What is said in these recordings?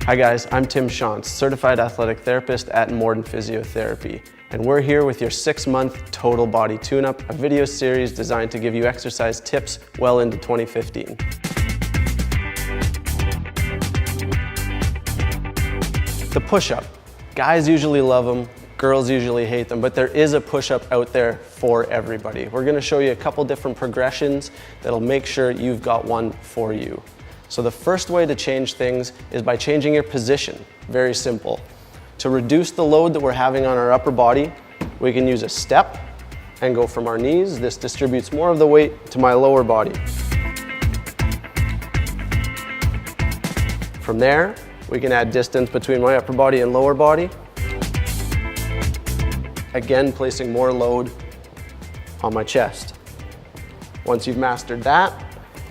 Hi guys, I'm Tim Shantz, Certified Athletic Therapist at Morden Physiotherapy, and we're here with your 6-month Total Body Tune-Up, a video series designed to give you exercise tips well into 2015. The push-up. Guys usually love them, girls usually hate them, but there is a push-up out there for everybody. We're gonna show you a couple different progressions that'll make sure you've got one for you. So the first way to change things is by changing your position. Very simple. To reduce the load that we're having on our upper body, we can use a step and go from our knees. This distributes more of the weight to my lower body. From there, we can add distance between my upper body and lower body. Again, placing more load on my chest. Once you've mastered that,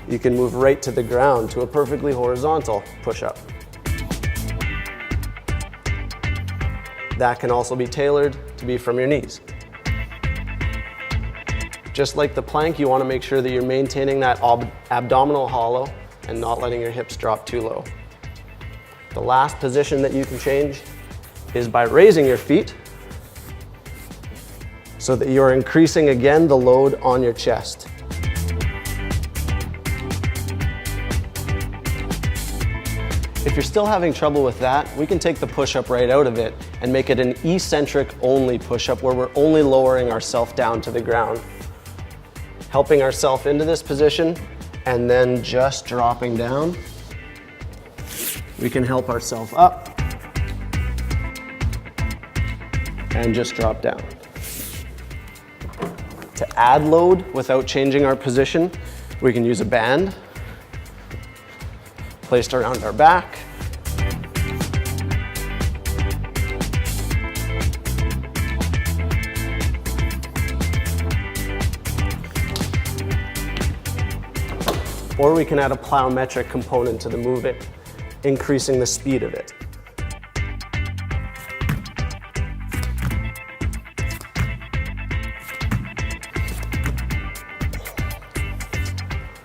you can move right to the ground to a perfectly horizontal push-up. That can also be tailored to be from your knees. Just like the plank, you want to make sure that you're maintaining that abdominal hollow and not letting your hips drop too low. The last position that you can change is by raising your feet so that you're increasing again the load on your chest. If you're still having trouble with that, we can take the push-up right out of it and make it an eccentric only push-up where we're only lowering ourselves down to the ground. Helping ourselves into this position and then just dropping down. We can help ourselves up and just drop down. To add load without changing our position, we can use a band placed around our back. Or we can add a plyometric component to the movement, increasing the speed of it.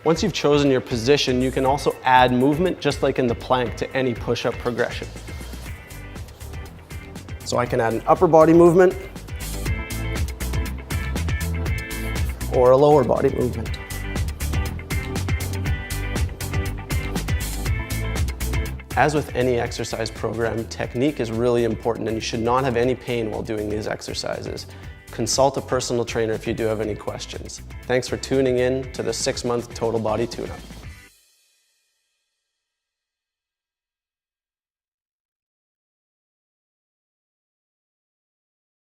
Once you've chosen your position, you can also add movement, just like in the plank, to any push-up progression. So I can add an upper body movement or a lower body movement. As with any exercise program, technique is really important and you should not have any pain while doing these exercises. Consult a personal trainer if you do have any questions. Thanks for tuning in to the 6-month Total Body Tune-Up.